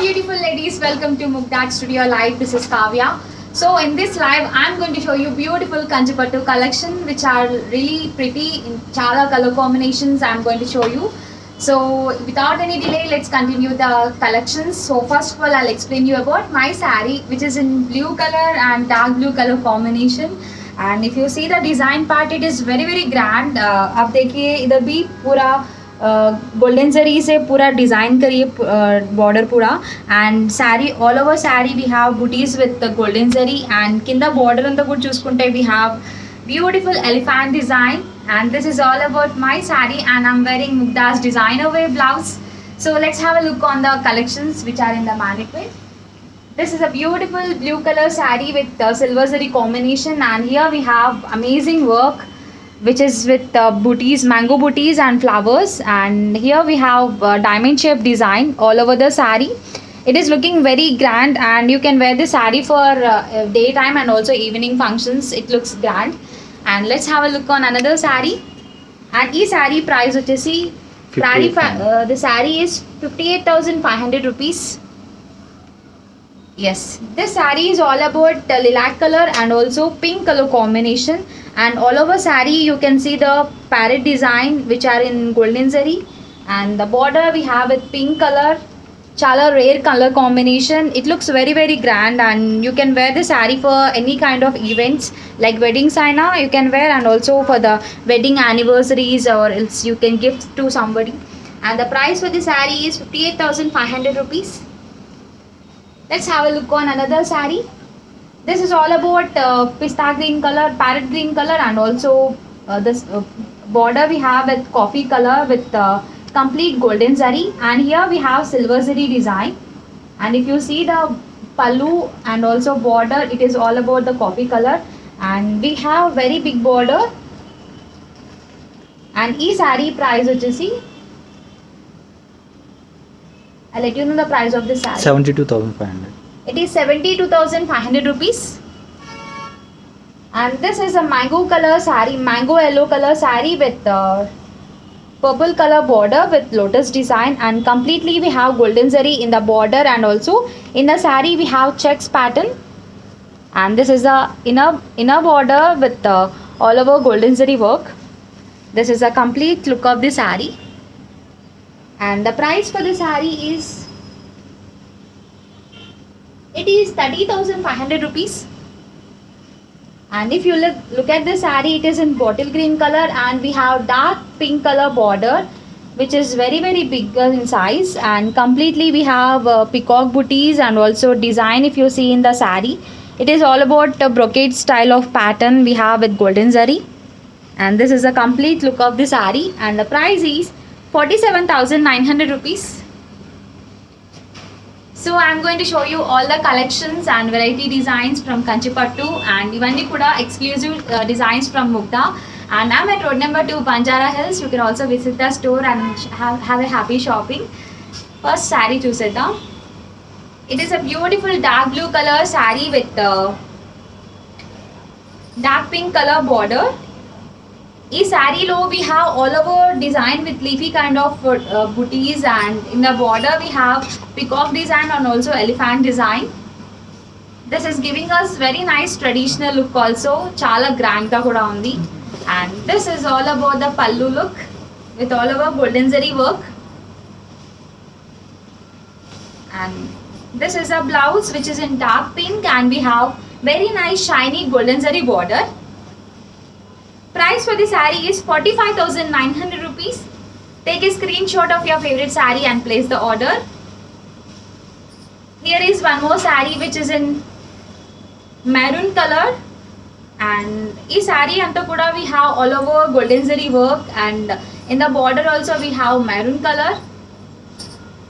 beautiful ladies, welcome to Mugdad Studio Live. This is Kavya. So in this live, I'm going to show you beautiful Kanchipattu collection which are really pretty in chala color combinations. I'm going to show you. So without any delay, let's continue the collections. So first of all, I'll explain you about my saree, which is in blue color and dark blue color combination. And if you see the design part, it is very grand. आप देखिए इधर भी पूरा golden जरी से पूरा design करिए border पूरा and sari all over sari we have buttis with golden zari and కింద బార్డర్ అంతా కూడా చూసుకుంటే we have beautiful elephant design and this is all about my sari and I'm wearing Mugdad's designer wear blouse. So let's have a look on the collections which are in the mannequin. This is a beautiful blue color saree with silver zari combination, and here we have amazing work which is with booties, mango booties and flowers, and here we have diamond shaped design all over the saree. It is looking very grand and you can wear this saree for daytime and also evening functions. It looks grand. And let's have a look on another saree. And this saree price vachesi the saree is 58,500 rupees. Yes, this saree is all about lilac color and also pink color combination, and all over saree you can see the parrot design which are in golden zari, and the border we have with pink color, chala rare color combination. It looks very grand and you can wear this saree for any kind of events like wedding saina you can wear, and also for the wedding anniversaries, or else you can gift to somebody. And the price for this saree is 58,500 rupees. Let's have a look on another saree. This is all about pista green color, parrot green color, and also this border we have with coffee color with complete golden zari, and here we have silver zari design. And if you see the pallu and also border, it is all about the coffee color, and we have very big border. And ee saree price vachesi, I'll let you know the price of this saree. 72,500. It is 72,500 rupees. And this is a mango color saree, mango yellow color saree with purple color border with lotus design, and completely we have golden zari in the border, and also in the saree we have checks pattern. And this is the inner border with all over golden zari work. This is a complete look of the saree. And the price for the saree is 30,500 rupees. And if you look at the saree, it is in bottle green color, and we have dark pink color border which is very big in size, and completely we have peacock booties and also design. If you see in the saree, it is all about the brocade style of pattern we have with golden zari. And this is a complete look of the saree, and the price is 47,900 rupees. So I am going to show you all the collections and variety designs from Kanchipattu, and ivanni kuda exclusive designs from Mugda. And I am at road number 2, Banjara Hills. You can also visit the store and have a happy shopping. First saree chusedam. It is a beautiful dark blue color saree with dark pink color border. In saree low we have all over design with leafy kind of booties, and in the border we have peacock design and also elephant design. This is giving us very nice traditional look also, chala grand ga kuda undi. And this is all about the pallu look with all over golden zari work. And this is a blouse which is in dark pink, and we have very nice shiny golden zari border. Price for the saree is 45,900 rupees. Take a screenshot of your favorite saree and place the order. Here is one more saree which is in maroon color, and this saree anta kuda we have all over golden zari work, and in the border also we have maroon color.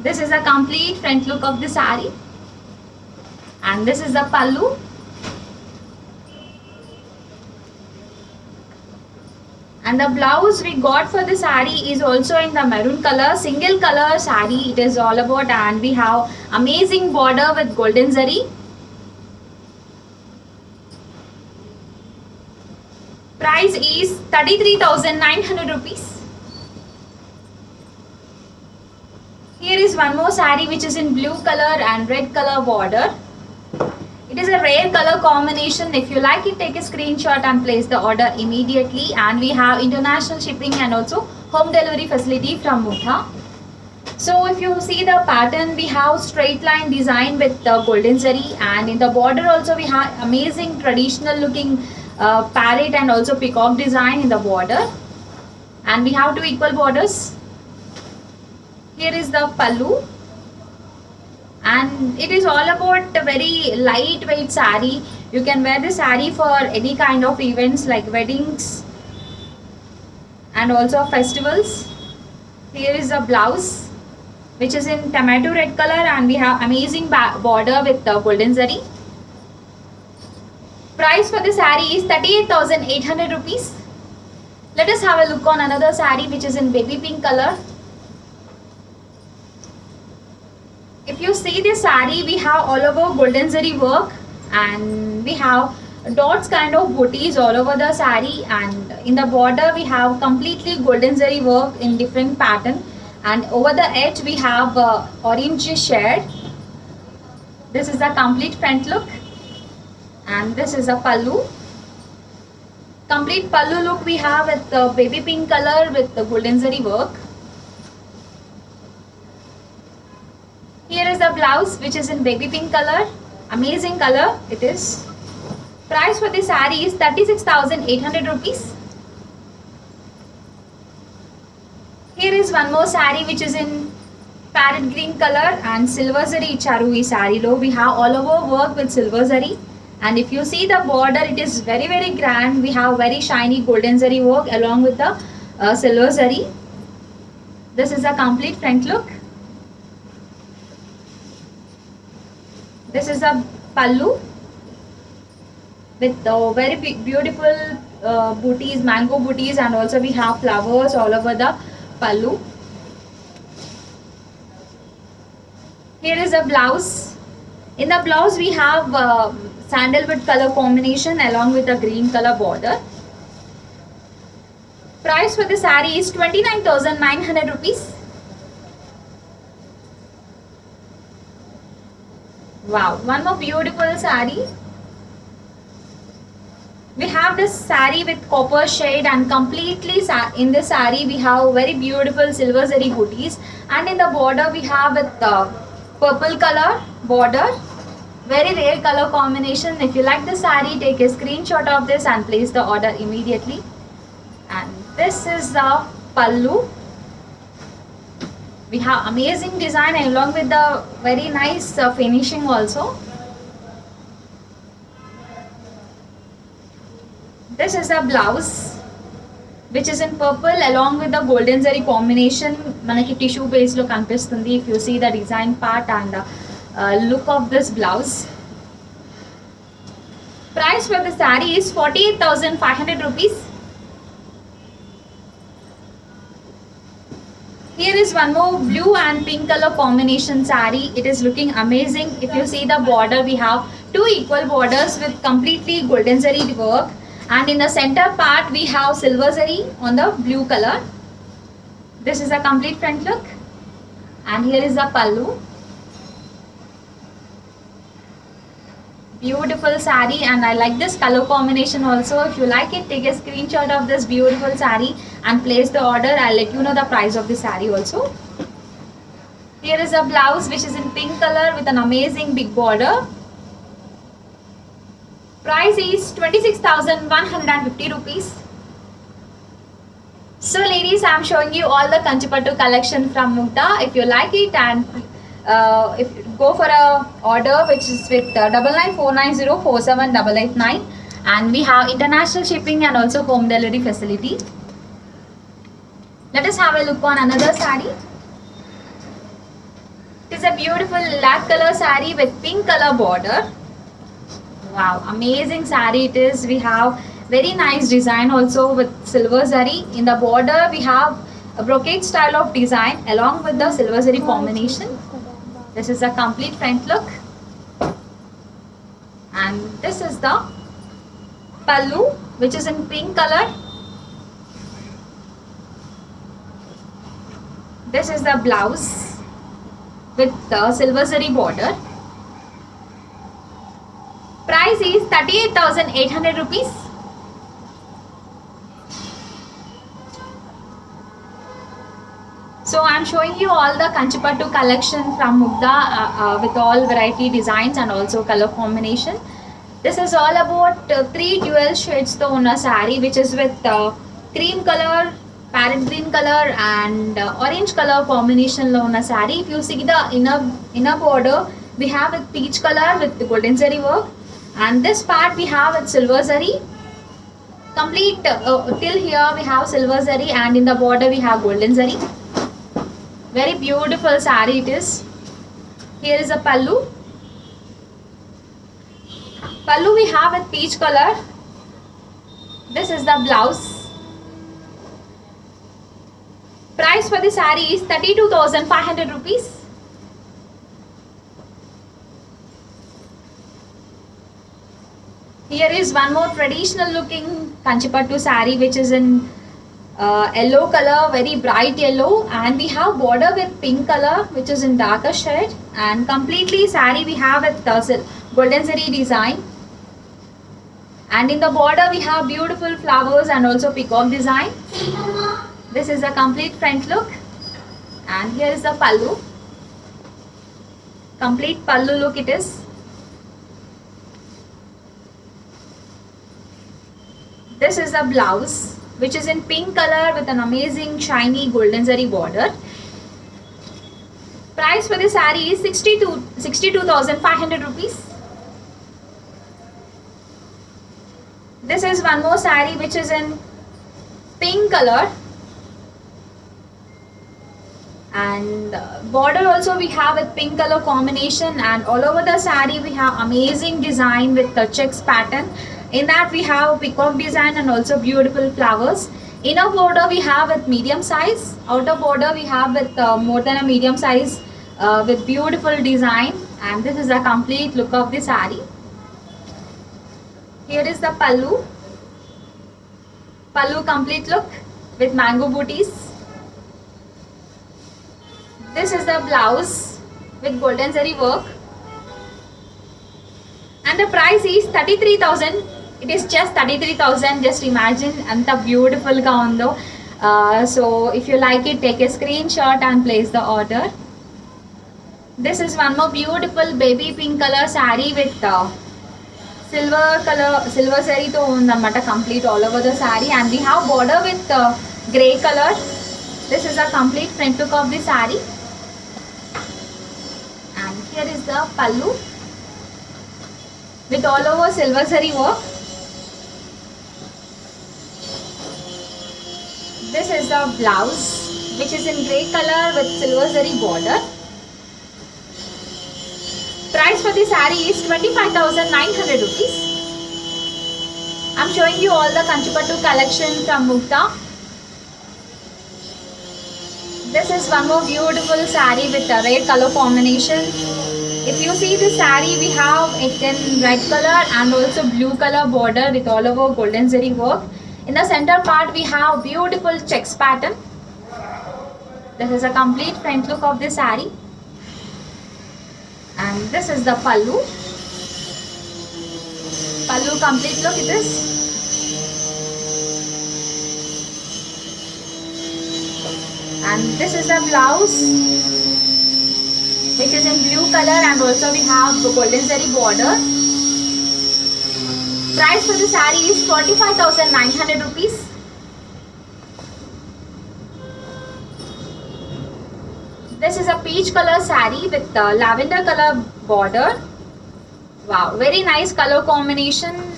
This is a complete front look of the saree, and this is the pallu. And the blouse we got for the saree is also in the maroon color, single color saree it is all about, and we have amazing border with golden zari. Price is 33,900 rupees. Here is one more saree which is in blue color and red color border. It is a rare color combination. If you like it, take a screenshot and place the order immediately. And we have international shipping and also home delivery facility from Mugdha. So if you see the pattern, we have straight line design with the golden zari, and in the border also we have amazing traditional looking parrot and also peacock design in the border. And we have two equal borders. Here is the pallu. And it is all about a very lightweight saree. You can wear the saree for any kind of events like weddings and also festivals. Here is the blouse, which is in tomato red color, and we have amazing border with the golden zari. Price for the saree is 38,800 rupees. Let us have a look on another saree which is in baby pink color. If you see this saree, we have all over golden zari work, and we have dots kind of booties all over the saree, and in the border we have completely golden zari work in different pattern, and over the edge we have orange shade. This is the complete front look, and this is a pallu. Complete pallu look we have with the baby pink color with the golden zari work. Here is the blouse which is in baby pink color. Amazing color it is. Price for this saree is 36,800 rupees. Here is one more saree which is in parrot green color and silver zari charui saree lo. We have all over work with silver zari, and if you see the border, it is very grand. We have very shiny golden zari work along with the silver zari. This is a complete front look. This is a pallu with the very beautiful booties, mango booties, and also we have flowers all over the pallu. Here is a blouse. In the blouse we have sandalwood color combination along with the green color border. Price for the saree is 29,900 rupees. Wow, one more beautiful saree. We have this saree with copper shade, and completely in this saree we have very beautiful silver zari booties, and in the border we have with purple color border. Very rare color combination. If you like the saree, take a screenshot of this and place the order immediately. And this is the pallu. We have amazing design along with the very nice finishing also. This is a blouse which is in purple along with the golden zari combination. Manaki tissue base lo kanipistundi if you see the design part and look of this blouse. Price for the saree is 48,500 rupees. Here is one more blue and pink color combination saree. It is looking amazing. If you see the border, we have two equal borders with completely golden zari work, and in the center part we have silver zari on the blue color. This is a complete front look, and here is the pallu. Beautiful saree, and I like this color combination also. If you like it, take a screenshot of this beautiful saree and place the order. I'll let you know the price of the saree also. Here is a blouse which is in pink color with an amazing big border. Price is 26,150 rupees. So ladies, I'm showing you all the Kanchipattu collection from Mugdha. If you like it, and if you go for a order which is with 9949047889, and we have international shipping and also home delivery facility. Let us have a look on another saree. It is a beautiful lilac color saree with pink color border. Wow, amazing saree it is. We have very nice design also with silver zari. In the border we have a brocade style of design along with the silver zari combination. This is a complete front look, and this is the pallu which is in pink color. This is the blouse. with the silver zari border. Price is 38,800 rupees. So I'm showing you all the Kanchipattu collection from Mugdha with all variety designs and also color combination. This is all about 3 dual shades to una saree, which is with cream color, parrot green color and orange color combination lo una saree. If you see the inner border, we have with peach color with the golden zari work, and this part we have with silver zari. Complete till here we have silver zari, and in the border we have golden zari. Very beautiful saree it is. Here is a pallu. Pallu we have with peach color. This is the blouse. Price for the saree is 32,500 rupees. Here is one more traditional looking Kanchipattu saree, which is in yellow color, very bright yellow, and we have border with pink color, which is in darker shade, and completely saree we have with golden zari design, and in the border we have beautiful flowers and also peacock design. This is a complete front look, and here is the pallu. Complete pallu look it is. This is the blouse, which is in pink color with an amazing shiny golden zari border. Price for the saree is 62,500 rupees. This is one more saree which is in pink color, and border also we have with pink color combination, and all over the saree we have amazing design with the checks pattern. In that we have peacock design and also beautiful flowers. Inner border we have with medium size. Outer border we have with more than a medium size with beautiful design. And this is a complete look of the saree. Here is the pallu. Pallu complete look with mango booties. This is the blouse with golden zari work. And the price is 33,000. It is just 33,000. Just imagine anta beautiful ga undo. So if you like it, take a screenshot and place the order. This is one more beautiful baby pink color saree with silver zari to undannamata complete all over the saree, and we have border with grey color. This is a complete front look of the saree, and here is the pallu with all over silver zari work. This is the blouse, which is in grey color with silver zari border. Price for the saree is 25,900 rupees. I'm showing you all the Kanchipattu collection from Mugdha. This is one more beautiful saree with a red color combination. If you see the saree, we have it in red color and also blue color border with all over golden zari work. In the center part, we have beautiful checks pattern. This is a complete front look of the saree. And this is the pallu. Pallu complete look it is. And this is the blouse, which is in blue color, and also we have the golden zari border. Price for the saree is 45,900 rupees. This is a peach color saree with lavender color border. Wow, very nice color combination.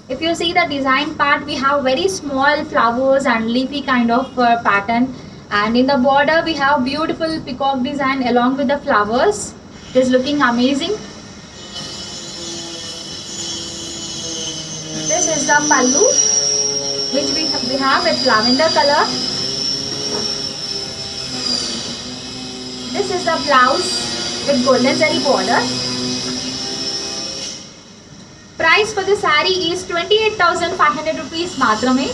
If you see the design part, we have very small flowers and leafy kind of pattern. And in the border, we have beautiful peacock design along with the flowers. It is looking amazing. This is the pallu, which we have with lavender color. This is the blouse with golden zari border. Price for the saree is 28,500 rupees matrame.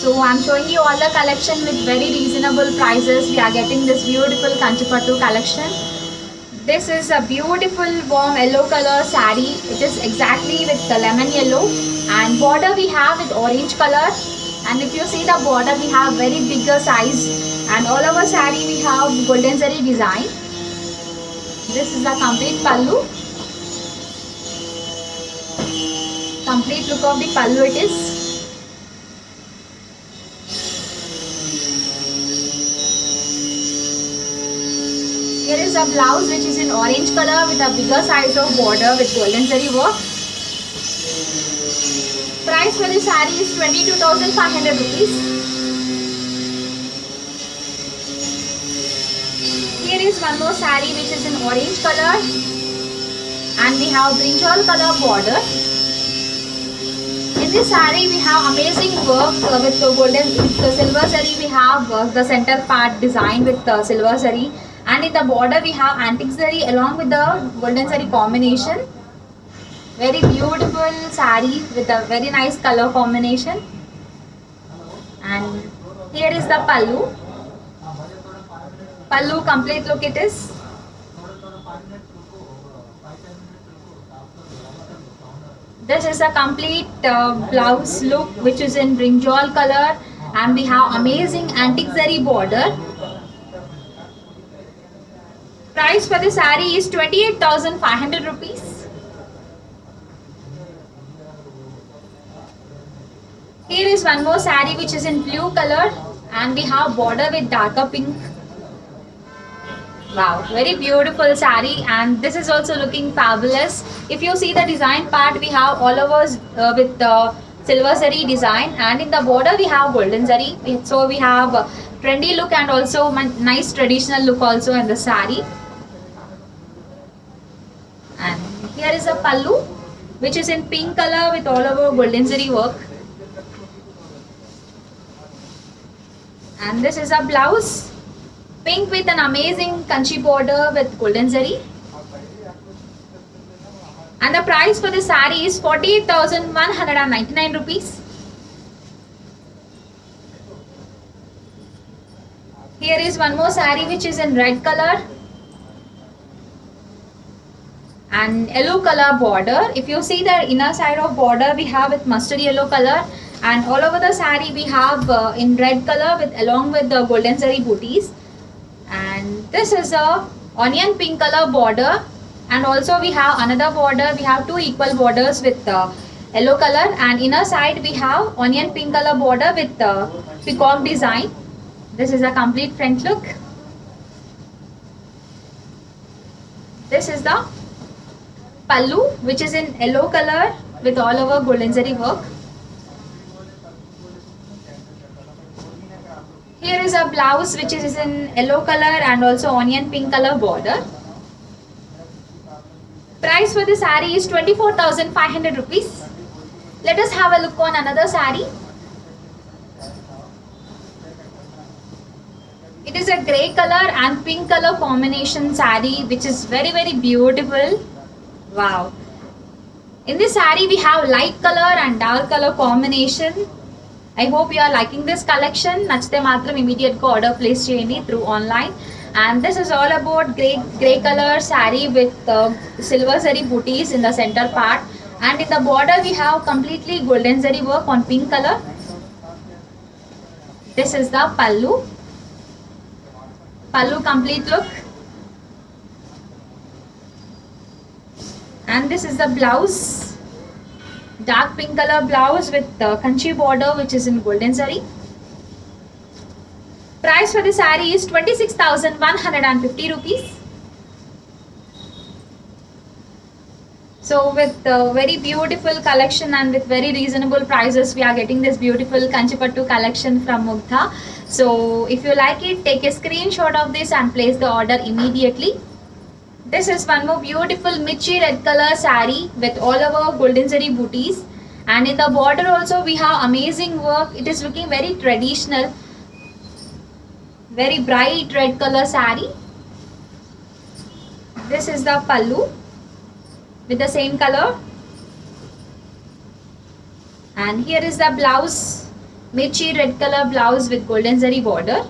So So I'm showing you all the collection with very reasonable prices. We are getting this beautiful Kanchipattu collection. This is a beautiful warm yellow color saree. It is exactly with the lemon yellow, and border we have with orange color. And if you see the border, we have very bigger size, and all over saree we have golden zari design. This is the complete pallu. Complete look of the pallu it is. Here is a blouse which is in orange color with a bigger size of border with golden zari work. Price for this saree is 22,500 rupees. Here is one more saree which is in orange color, and we have brinjal color border. In this saree we have amazing work with the silver zari. We have the center part designed with the silver zari. And in the border we have antique zari along with the golden zari combination. Very beautiful saree with a very nice color combination. And here is the pallu. Pallu complete look it is. This is a complete blouse look which is in brinjal color, and we have amazing antique zari border. Price for the saree is 28,500 rupees. Here is one more saree which is in blue color, and we have border with darker pink. Wow, very beautiful saree, and this is also looking fabulous. If you see the design part, we have all over with the silver zari design, and in the border we have golden zari. So we have trendy look and also nice traditional look also in the saree. And here is a pallu which is in pink color with all over golden zari work. And this is a blouse, pink with an amazing kanchi border with golden zari. And the price for this saree is 48,199 rupees. Here is one more saree which is in red color and yellow color border. If you see the inner side of border, we have with mustard yellow color, and all over the saree we have in red color with along with the golden zari booties. And this is a onion pink color border, and also we have another border. We have two equal borders with yellow color, and inner side we have onion pink color border with peacock design. This is a complete front look. This is the pallu which is in yellow color with all over golden zari work. Here is a blouse which is in yellow color and also onion pink color border. Price for the saree is 24,500 rupees. Let us have a look on another saree. It is a grey color and pink color combination saree which is very beautiful. Wow. In this saree we have light color and dark color combination. I hope you are liking this collection. Nachite matram immediate ga order place cheyandi through online. And this is all about grey color saree with silver zari booties in the center part, and in the border we have completely golden zari work on pink color. This is the pallu. Pallu complete look. And this is the blouse, dark pink color blouse with the kanchi border which is in golden zari. Price for the saree is 26,150 rupees. So with very beautiful collection and with very reasonable prices, we are getting this beautiful Kanchipattu collection from Mugdha. So if you like it, take a screenshot of this and place the order immediately. This is one more beautiful Mirchi red color saree with all over golden zari booties, and in the border also we have amazing work. It is looking very traditional, very bright red color saree. This is the pallu with the same color, and here is the blouse mirchi red color blouse with golden zari border.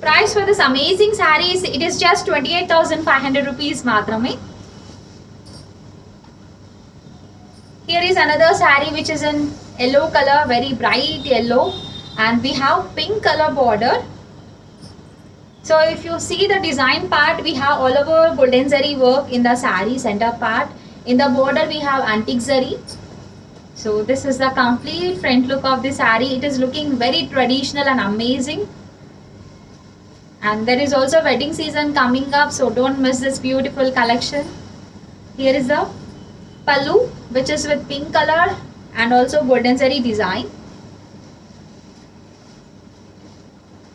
Price for this amazing saree is, it is just 28,500 rupees matrame. Here is another saree which is in yellow color, very bright yellow, and we have pink color border. So if you see the design part, we have all over golden zari work in the saree center part. In the border we have antique zari. So this is the complete front look of the saree. It is looking very traditional and amazing. And there is also wedding season coming up, so don't miss this beautiful collection. Here is the pallu, which is with pink color and also golden zari design.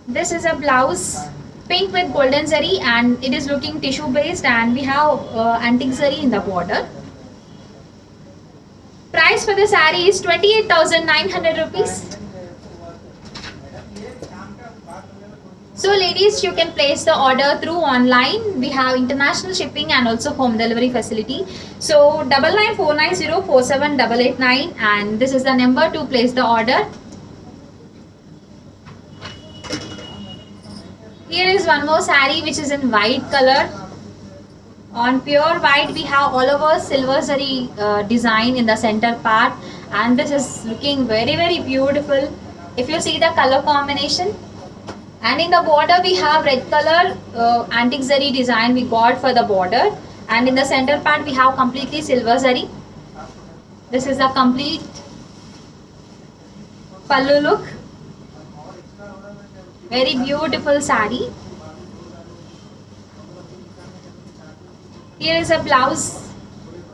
This is a blouse, pink with golden zari, and it is looking tissue based, and we have antique zari in the border. Price for the saree is 28,900 rupees. So ladies, you can place the order through online. We have international shipping and also home delivery facility. So 9949047889, and this is the number to place the order. Here is one more saree which is in white color. On pure white we have all over silver zari design in the center part, and this is looking very beautiful if you see the color combination. And in the border we have red color antique zari design we got for the border, and in the center part we have completely silver zari. This is the complete pallu look. Very beautiful saree. Here is a blouse.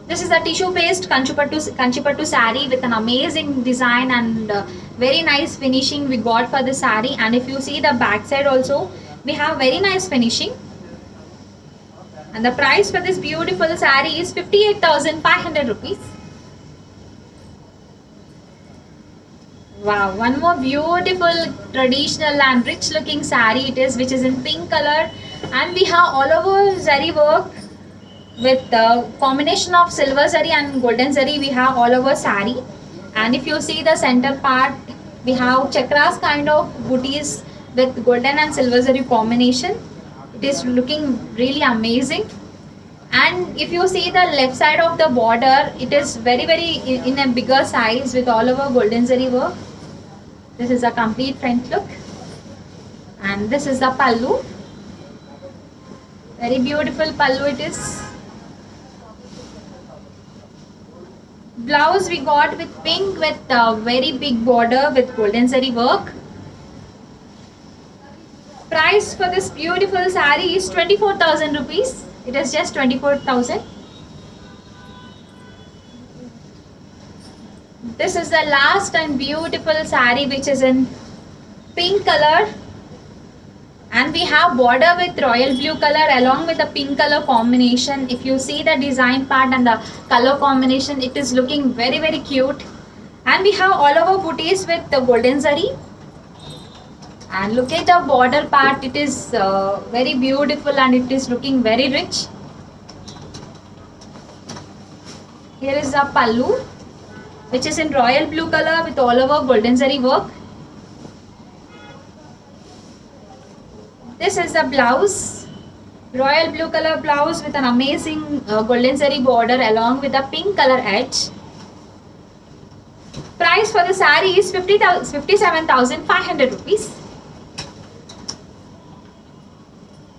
This is a tissue based kanchipattu saree with an amazing design and very nice finishing we got for the saree. And if you see the back side also, we have very nice finishing. And the price for this beautiful saree is 58,500 rupees. Wow, one more beautiful traditional and rich looking saree it is, which is in pink color, and we have all over zari work with the combination of silver zari and golden zari. We have all over saree, and if you see the center part, we have chakras kind of booties with golden and silver zari combination. It is looking really amazing. And if you see the left side of the border, it is very in a bigger size with all over golden zari work. This is a complete front look, and this is the pallu. Very beautiful pallu it is. Blouse we got with pink with very big border with golden zari work. Price for this beautiful saree is 24,000 rupees. It is just 24,000. This is the last and beautiful saree which is in pink color, and we have border with royal blue color along with the pink color combination. If you see the design part and the color combination, it is looking very cute. And we have all over booties with the golden zari. And look at the border part, it is very beautiful and it is looking very rich. Here is the pallu, which is in royal blue color with all over golden zari work. This is the blouse, royal blue color blouse with an amazing golden zari border along with a pink color edge. Price for the saree is 57,500 rupees.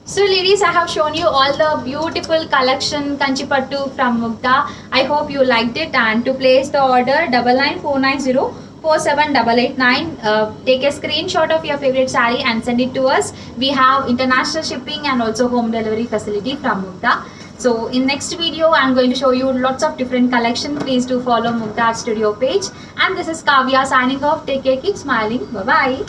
So ladies, I have shown you all the beautiful collection Kanchipattu from Mugdha. I hope you liked it, and to place the order 9949047889, take a screenshot of your favorite saree and send it to us. We have international shipping and also home delivery facility from Mugdha. So in next video, I am going to show you lots of different collection. Please do follow Mugdha Art Studio page. And this is Kavya signing off. Take care, keep smiling. Bye bye.